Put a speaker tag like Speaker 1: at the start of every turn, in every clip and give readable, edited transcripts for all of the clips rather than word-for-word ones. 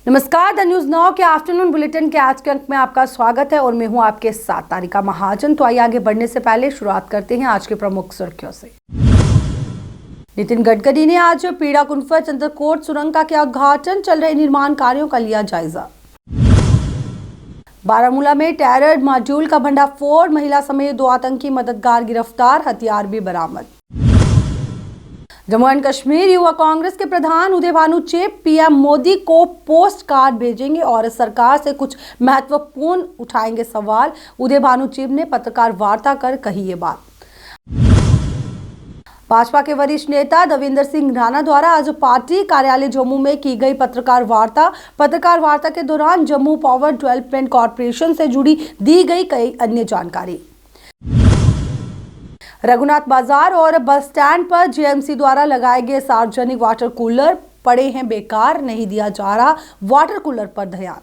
Speaker 1: नमस्कार, the news now के afternoon bulletin के आज के अंक में आपका स्वागत है और मैं हूं आपके साथ तारिका महाजन। तो आइए आगे बढ़ने से पहले शुरुआत करते हैं आज के प्रमुख सुर्खियों से। नितिन गडकरी ने आज पीड़ा कुनफर चंद्रकोट सुरंग का किया उद्घाटन, चल रहे निर्माण कार्यों का लिया जायजा। बारामूला में टेरर मॉड्यूल का भंडाफोड़, महिला समेत 2 आतंकी मददगार गिरफ्तार, हथियार भी बरामद। जम्मू एंड कश्मीर युवा कांग्रेस के प्रधान उदय भानु चिब पीएम मोदी को पोस्ट कार्ड भेजेंगे और सरकार से कुछ महत्वपूर्ण उठाएंगे सवाल। उदय भानु चिब ने पत्रकार वार्ता कर कही ये बात। भाजपा के वरिष्ठ नेता देवेंद्र सिंह राणा द्वारा आज पार्टी कार्यालय जम्मू में की गई पत्रकार वार्ता के दौरान जम्मू पावर डेवलपमेंट कॉर्पोरेशन से जुड़ी दी गई कई अन्य जानकारी। रघुनाथ बाजार और बस स्टैंड पर जेएमसी द्वारा लगाए गए सार्वजनिक वाटर कूलर पड़े हैं बेकार, नहीं दिया जा रहा वाटर कूलर पर ध्यान।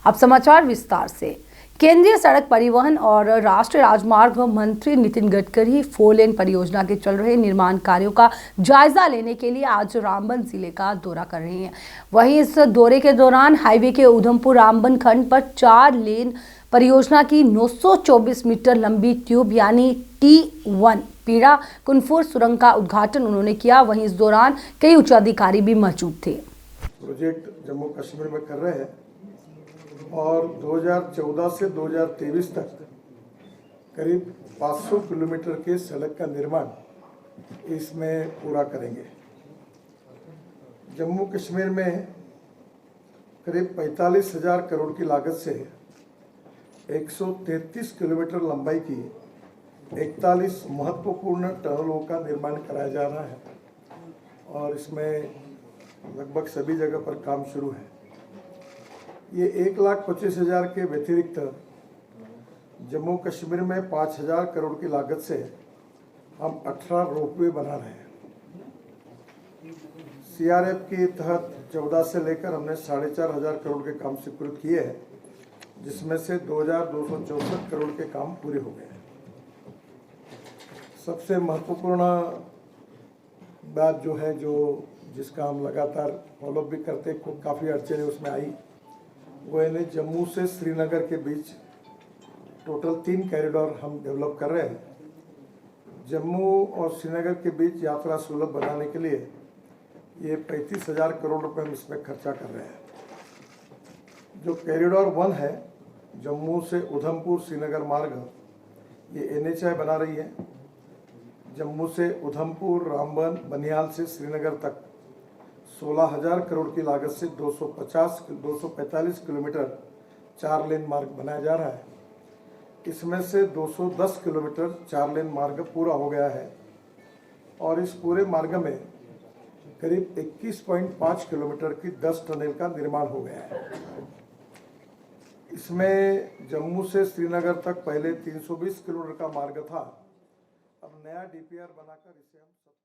Speaker 1: अब समाचार विस्तार से। केंद्रीय सड़क परिवहन और राष्ट्रीय राजमार्ग मंत्री नितिन गडकरी 4 लेन परियोजना के चल रहे निर्माण कार्यों का जायजा लेने के लिए आज रामबन जिले का दौरा कर रहे हैं। वहीं इस दौरे के दौरान हाईवे के उधमपुर रामबन खंड पर 4 लेन परियोजना की 924 मीटर लंबी ट्यूब यानी T1 पीड़ा कुनफर सुरंग का उद्घाटन उन्होंने किया। वहीं इस दौरान कई उच्च अधिकारी भी मौजूद थे।
Speaker 2: प्रोजेक्ट जम्मू कश्मीर में कर रहे हैं और 2014 से 2023 तक करीब 500 किलोमीटर के सड़क का निर्माण इसमें पूरा करेंगे। जम्मू कश्मीर में करीब 45,000 करोड़ की लागत से 133 किलोमीटर लंबाई की 41 महत्वपूर्ण टनलों का निर्माण कराया जा रहा है और इसमें लगभग सभी जगह पर काम शुरू है। ये 1,25,000 के व्यतिरिक्त जम्मू कश्मीर में 5,000 करोड़ की लागत से हम 18 रोपवे बना रहे हैं। CRF के तहत 14 से लेकर हमने 4,500 करोड़ के काम स्वीकृत किए हैं, जिसमें से 2,264 करोड़ के काम पूरे हो गए। सबसे महत्वपूर्ण बात जो है, जिसका हम लगातार फॉलोअप भी करते, काफ़ी अड़चने उसमें आई, वो है जम्मू से श्रीनगर के बीच टोटल 3 कॉरिडोर हम डेवलप कर रहे हैं। जम्मू और श्रीनगर के बीच यात्रा सुलभ बनाने के लिए ये 35,000 करोड़ रुपए हम इसमें खर्चा कर रहे हैं। जो कॉरिडोर 1 है, जम्मू से उधमपुर श्रीनगर मार्ग, ये NHI बना रही है। जम्मू से उधमपुर रामबन बनियाल से श्रीनगर तक 16,000 करोड़ की लागत से 245 किलोमीटर 4 लेन मार्ग बनाया जा रहा है। इसमें से 210 किलोमीटर 4 लेन मार्ग पूरा हो गया है और इस पूरे मार्ग में करीब 21.5 किलोमीटर की 10 टनल का निर्माण हो गया है। इसमें जम्मू से श्रीनगर तक पहले 320 किलोमीटर का मार्ग था, अब नया DPR बनाकर इसे हम 70।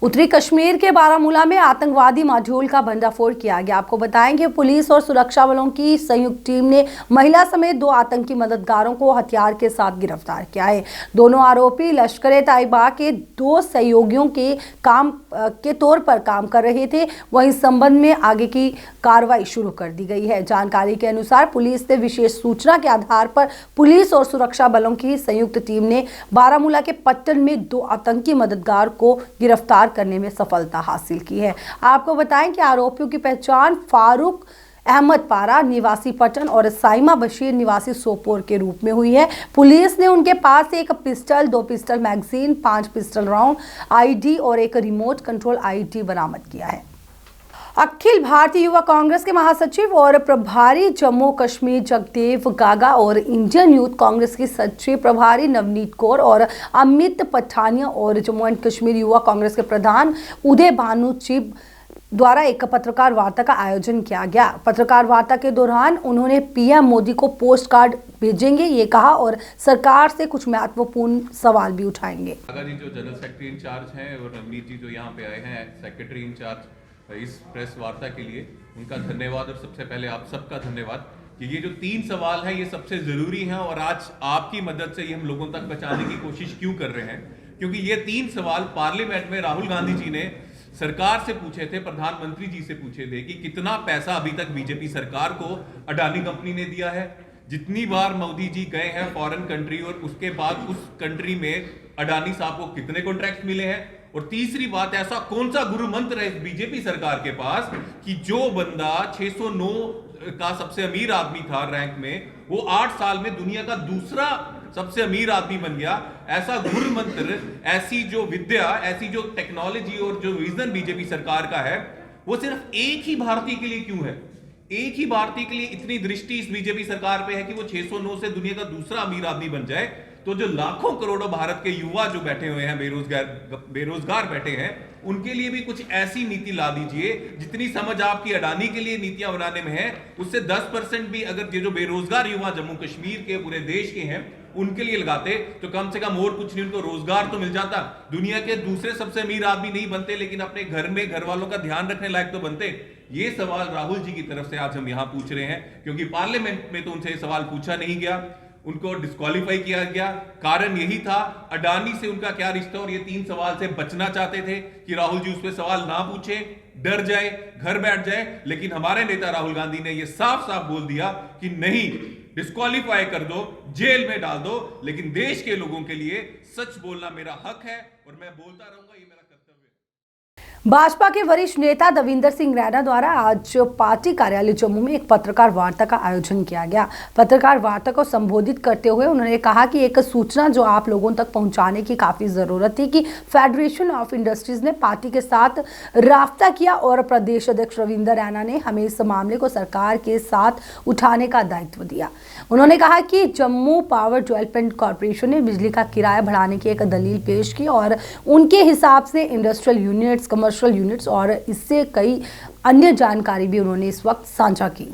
Speaker 1: उत्तरी कश्मीर के बारामूला में आतंकवादी मॉड्यूल का भंडाफोड़ किया गया। आपको बताएंगे पुलिस और सुरक्षा बलों की संयुक्त टीम ने महिला समेत 2 आतंकी मददगारों को हथियार के साथ गिरफ्तार किया है। दोनों आरोपी लश्कर-ए-तैयबा के 2 सहयोगियों के तौर पर काम कर रहे थे। वहीं इस संबंध में आगे की कार्रवाई शुरू कर दी गई है। जानकारी के अनुसार पुलिस ने विशेष सूचना के आधार पर पुलिस और सुरक्षा बलों की संयुक्त टीम ने बारामूला के पट्टन में 2 आतंकी मददगार को गिरफ्तार करने में सफलता हासिल की है। आपको बताएं कि आरोपियों की पहचान फारूक अहमद पारा निवासी पटन और साइमा बशीर निवासी सोपोर के रूप में हुई है। पुलिस ने उनके पास से 1 pistol, 2 pistol magazine, 5 pistol round, ID और 1 रिमोट कंट्रोल ID बरामद किया है। अखिल भारतीय युवा कांग्रेस के महासचिव और प्रभारी जम्मू कश्मीर जगदेव गागा और इंडियन यूथ कांग्रेस की सचिव प्रभारी नवनीत कौर और अमित पठानिया और जम्मू एंड कश्मीर युवा कांग्रेस के प्रधान उदय भानु चिब द्वारा एक पत्रकार वार्ता का आयोजन किया गया। पत्रकार वार्ता के दौरान उन्होंने पीएम मोदी को पोस्ट कार्ड भेजेंगे ये कहा और सरकार से कुछ महत्वपूर्ण सवाल भी उठाएंगे।
Speaker 3: गागा जी जो जनरल सेक्रेटरी इंचार्ज हैं और नवनीत जी जो यहाँ पे आए हैं सेक्रेटरी इंचार्ज, इस प्रेस वार्ता के लिए उनका धन्यवाद। और सबसे पहले आप सबका धन्यवाद कि ये जो 3 सवाल हैं ये सबसे जरूरी हैं और आज आपकी मदद से ये हम लोगों तक पहुंचाने की कोशिश क्यों कर रहे हैं, क्योंकि ये 3 सवाल पार्लियामेंट में राहुल गांधी जी ने सरकार से पूछे थे, प्रधानमंत्री जी से पूछे थे कि कितना पैसा अभी तक बीजेपी सरकार को अडानी कंपनी ने दिया है। जितनी बार मोदी जी गए हैं फॉरेन कंट्री और उसके बाद उस कंट्री में अडानी साहब को कितने कॉन्ट्रैक्ट मिले हैं। और तीसरी बात, ऐसा कौन सा गुरु मंत्र है इस बीजेपी सरकार के पास कि जो बंदा 609 का सबसे अमीर आदमी था रैंक में, वो 8 साल में दुनिया का दूसरा सबसे अमीर आदमी बन गया। ऐसा गुरु मंत्र, ऐसी जो विद्या, ऐसी जो टेक्नोलॉजी और जो विजन बीजेपी सरकार का है, वो सिर्फ एक ही भारतीय के लिए क्यों है? एक ही भारतीय के लिए इतनी दृष्टि इस बीजेपी सरकार पे है कि वो 609 से दुनिया का दूसरा अमीर आदमी बन जाए। तो जो लाखों करोड़ों भारत के युवा जो बैठे हुए हैं, बेरोजगार बैठे हैं, उनके लिए भी कुछ ऐसी नीति ला दीजिए जितनी समझ आपकी अडानी के लिए नीतियां बनाने में है, उससे 10% भी अगर ये जो बेरोजगार युवा जम्मू कश्मीर के, पूरे देश के हैं, उनके लिए लगाते तो कम से कम और कुछ नहीं, उनको रोजगार तो मिल जाता। दुनिया के दूसरे सबसे अमीर आदमी नहीं बनते, लेकिन अपने घर में घर वालों का ध्यान रखने लायक तो बनते। ये सवाल राहुल जी की तरफ से आज हम यहां पूछ रहे हैं, क्योंकि पार्लियामेंट में तो उनसे सवाल पूछा नहीं गया, उनको डिस्क्वालीफाई किया गया। कारण यही था अडानी से उनका क्या रिश्ता, और ये 3 सवाल से बचना चाहते थे कि राहुल जी उस पर सवाल ना पूछे, डर जाए, घर बैठ जाए। लेकिन हमारे नेता राहुल गांधी ने ये साफ साफ बोल दिया कि नहीं, डिस्क्वालीफाई कर दो, जेल में डाल दो, लेकिन देश के लोगों के लिए सच बोलना मेरा हक है और मैं बोलता रहूंगा, ये मेरा कर्तव्य है।
Speaker 1: भाजपा के वरिष्ठ नेता दविंदर सिंह रैना द्वारा आज पार्टी कार्यालय जम्मू में एक पत्रकार वार्ता का आयोजन किया गया। पत्रकार वार्ता को संबोधित करते हुए उन्होंने कहा कि एक सूचना जो आप लोगों तक पहुंचाने की काफी जरूरत थी कि फेडरेशन ऑफ इंडस्ट्रीज ने पार्टी के साथ राब्ता किया और प्रदेश अध्यक्ष रविंदर रैना ने हमें इस मामले को सरकार के साथ उठाने का दायित्व दिया। उन्होंने कहा कि जम्मू पावर डेवलपमेंट कॉरपोरेशन ने बिजली का किराया बढ़ाने की एक दलील पेश की और उनके हिसाब से इंडस्ट्रियल यूनिट्स, कमर्शियल यूनिट्स और इससे कई अन्य जानकारी भी उन्होंने इस वक्त साझा की।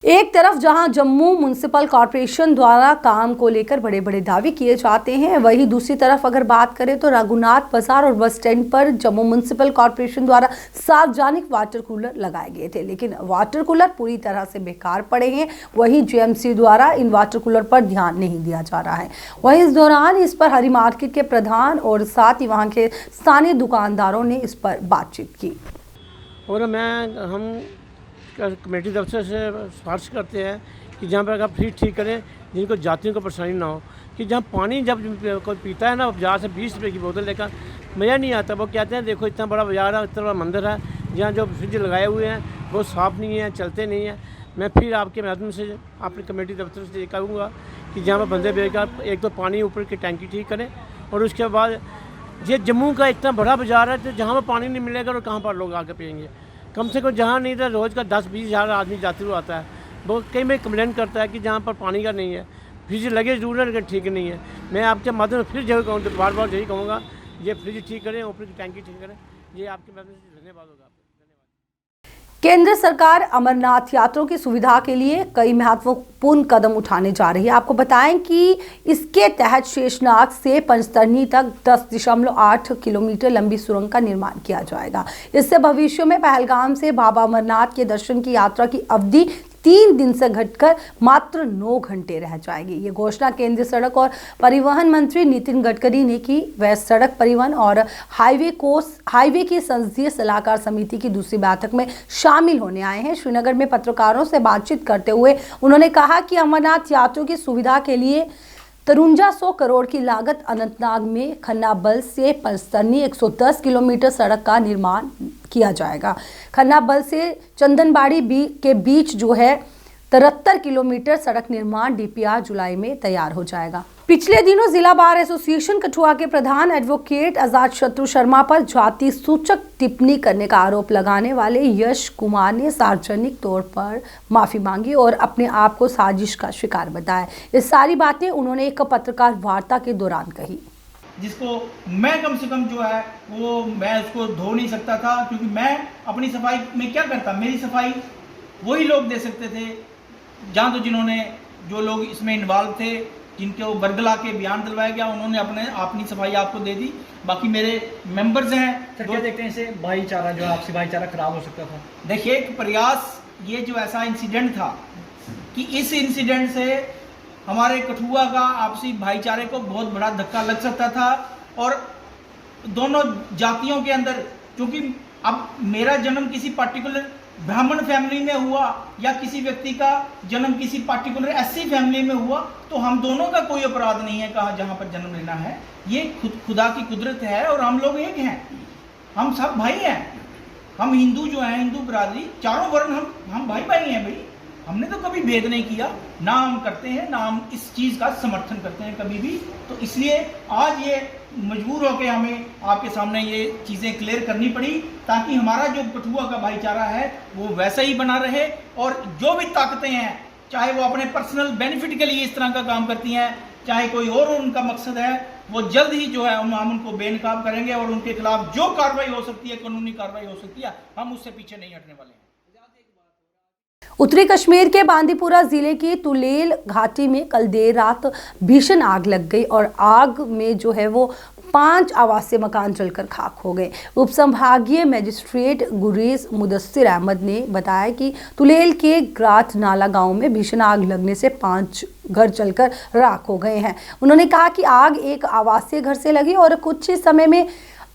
Speaker 1: एक तरफ जहां जम्मू म्युनिसिपल कॉरपोरेशन द्वारा काम को लेकर बड़े बड़े दावे किए जाते हैं, वहीं दूसरी तरफ अगर बात करें तो रघुनाथ बाजार और बस स्टैंड पर जम्मू म्युनिसिपल कॉरपोरेशन द्वारा सार्वजनिक वाटर कूलर लगाए गए थे, लेकिन वाटर कूलर पूरी तरह से बेकार पड़े हैं। वहीं जेएमसी द्वारा इन वाटर कूलर पर ध्यान नहीं दिया जा रहा है। वहीं इस दौरान इस पर हरी मार्केट के प्रधान और साथ ही वहाँ के स्थानीय दुकानदारों ने इस पर बातचीत की।
Speaker 4: और हम कमेटी दफ्तर से सिफारिश करते हैं कि जहाँ पर अगर फ्री ठीक करें, जिनको जातियों को परेशानी ना हो, कि जहाँ पानी जब कोई पीता है ना, बाजार से 20 रुपये की बोतल लेकर मज़ा नहीं आता। वो कहते हैं देखो इतना बड़ा बाजार है, इतना बड़ा मंदिर है, जहाँ जो फ्रिज लगाए हुए हैं वो साफ़ नहीं है, चलते नहीं हैं। मैं फिर आपके माध्यम से अपनी कमेटी दफ्तर से ये कहूँगा कि जहाँ पर बंदे बेकार एक तो पानी ऊपर की टैंकी ठीक करें, और उसके बाद ये जम्मू का इतना बड़ा बाज़ार है तो जहाँ पर पानी नहीं मिलेगा और कहाँ पर लोग आकर पिएंगे। कम से कम जहाँ नहीं था रोज़ का 10-20 हज़ार आदमी जाते हुए आता है। वो कई में कंप्लेंट करता है कि जहाँ पर पानी का नहीं है, फ्रिज लगे जरूर है लेकिन ठीक नहीं है। मैं आपके माध्यम से फिर जगह कहूँ तो बार बार यही कहूँगा, ये फ्रिज ठीक करें, ऊपर की टैंकी ठीक करें। ये आपके माध्यम से धन्यवाद होगा आपको।
Speaker 1: केंद्र सरकार अमरनाथ यात्रियों की सुविधा के लिए कई महत्वपूर्ण कदम उठाने जा रही है। आपको बताएं कि इसके तहत शेषनाग से पंचतरणी तक 10.8 किलोमीटर लंबी सुरंग का निर्माण किया जाएगा। इससे भविष्य में पहलगाम से बाबा अमरनाथ के दर्शन की यात्रा की अवधि 3 दिन से घटकर मात्र 9 घंटे रह जाएगी। ये घोषणा केंद्रीय सड़क और परिवहन मंत्री नितिन गडकरी ने की। वह सड़क परिवहन और हाईवे की संसदीय सलाहकार समिति की दूसरी बैठक में शामिल होने आए हैं। श्रीनगर में पत्रकारों से बातचीत करते हुए उन्होंने कहा कि अमरनाथ यात्रियों की सुविधा के लिए 5300 करोड़ की लागत अनंतनाग में खन्नाबल से पंचतरणी 110 किलोमीटर सड़क का निर्माण किया जाएगा। खन्नाबल से चंदनबाड़ी के बीच जो है 73 किलोमीटर सड़क निर्माण डीपीआर जुलाई में तैयार हो जाएगा। पिछले दिनों जिला बार एसोसिएशन कठुआ के प्रधान एडवोकेट आजाद शत्रु शर्मा पर जाति सूचक टिप्पणी करने का आरोप लगाने वाले यश कुमार ने सार्वजनिक तौर पर माफी मांगी और अपने आप को साजिश का शिकार बताया। ये सारी बातें उन्होंने एक पत्रकार वार्ता के दौरान कही,
Speaker 5: जिसको मैं कम से कम जो है वो मैं उसको धो नहीं सकता था, क्योंकि मैं अपनी सफाई में क्या करता, मेरी सफाई वही लोग दे सकते थे जहाँ तो जो लोग इसमें इन्वॉल्व थे, जिनको बरगला के बयान दिलवाया गया, उन्होंने अपनी सफाई आपको दे दी। बाकी मेरे मेंबर्स हैं।
Speaker 6: क्या देखते हैं इसे भाईचारा, जो आपसी भाईचारा खराब हो सकता था?
Speaker 5: देखिए, एक प्रयास, ये जो ऐसा इंसिडेंट था कि इस इंसिडेंट से हमारे कठुआ का आपसी भाईचारे को बहुत बड़ा धक्का लग सकता था, और दोनों जातियों के अंदर, क्योंकि अब मेरा जन्म किसी पार्टिकुलर ब्राह्मण फैमिली में हुआ या किसी व्यक्ति का जन्म किसी पार्टिकुलर एससी फैमिली में हुआ, तो हम दोनों का कोई अपराध नहीं है कहाँ जहाँ पर जन्म लेना है। ये खुदा की कुदरत है और हम लोग एक हैं, हम सब भाई हैं। हम हिंदू जो हैं, हिंदू बिरादरी, चारों वर्ण हम भाई भाई हैं भाई। हमने तो कभी भेद नहीं किया, ना हम करते हैं, ना हम इस चीज़ का समर्थन करते हैं कभी भी। तो इसलिए आज ये मजबूर होकर हमें आपके सामने ये चीज़ें क्लियर करनी पड़ी, ताकि हमारा जो कठुआ का भाईचारा है वो वैसा ही बना रहे। और जो भी ताकतें हैं, चाहे वो अपने पर्सनल बेनिफिट के लिए इस तरह का काम करती हैं, चाहे कोई और उनका मकसद है, वो जल्द ही जो है हम उनको बेनकाब करेंगे और उनके खिलाफ जो कार्रवाई हो सकती है, कानूनी कार्रवाई हो सकती है, हम उससे पीछे नहीं हटने वाले हैं।
Speaker 1: उत्तरी कश्मीर के बांदीपुरा जिले की तुलेल घाटी में कल देर रात भीषण आग लग गई और आग में जो है वो 5 आवासीय मकान जलकर खाक हो गए। उप संभागीय मजिस्ट्रेट गुरेज मुदस्सिर अहमद ने बताया कि तुलेल के ग्राथ नाला गांव में भीषण आग लगने से 5 घर जलकर राख हो गए हैं। उन्होंने कहा कि आग एक आवासीय घर से लगी और कुछ ही समय में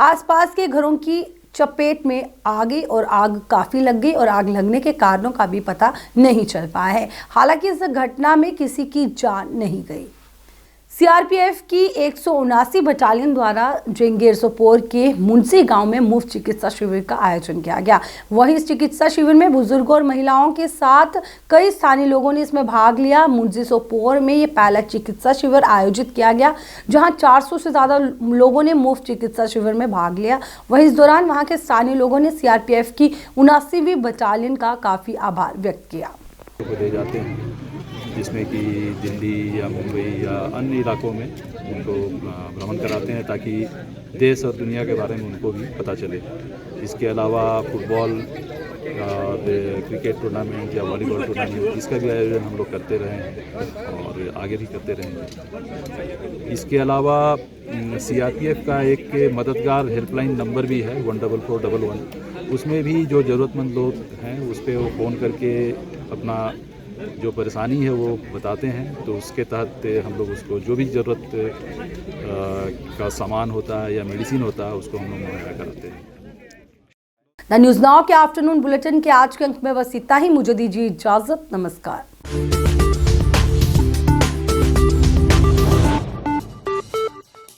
Speaker 1: आसपास के घरों की चपेट में आ गई और आग काफ़ी लग गई और आग लगने के कारणों का भी पता नहीं चल पाया है। हालांकि इस घटना में किसी की जान नहीं गई। सीआरपीएफ की 179 बटालियन द्वारा जेंगेर सोपोर के मुंसी गांव में मुफ्त चिकित्सा शिविर का आयोजन किया गया। वहीं इस चिकित्सा शिविर में बुजुर्गों और महिलाओं के साथ कई स्थानीय लोगों ने इसमें भाग लिया। मुंसी सोपोर में ये पहला चिकित्सा शिविर आयोजित किया गया, जहां 400 से ज़्यादा लोगों ने मुफ्त चिकित्सा शिविर में भाग लिया। वहीं इस दौरान वहाँ के स्थानीय लोगों ने सीआरपीएफ की 79वीं बटालियन का काफ़ी आभार व्यक्त किया।
Speaker 7: दे जाते हैं, जिसमें कि दिल्ली या मुंबई या अन्य इलाकों में उनको भ्रमण कराते हैं, ताकि देश और दुनिया के बारे में उनको भी पता चले। इसके अलावा फुटबॉल, क्रिकेट टूर्नामेंट या वॉलीबॉल टूर्नामेंट, इसका भी आयोजन हम लोग करते रहे हैं और आगे भी करते रहेंगे। इसके अलावा सीआरपीएफ का एक मददगार हेल्पलाइन नंबर भी है 14411, उसमें भी जो ज़रूरतमंद लोग हैं उस पर वो फ़ोन करके अपना जो परेशानी है वो बताते हैं, तो उसके तहत हम लोग उसको जो भी ज़रूरत का सामान होता है या मेडिसिन होता है उसको हम लोग मुहैया कराते हैं।
Speaker 1: द न्यूज़ नाउ के आफ्टरनून बुलेटिन के आज के अंक में बस इतना ही। मुझे दीजिए इजाज़त। नमस्कार।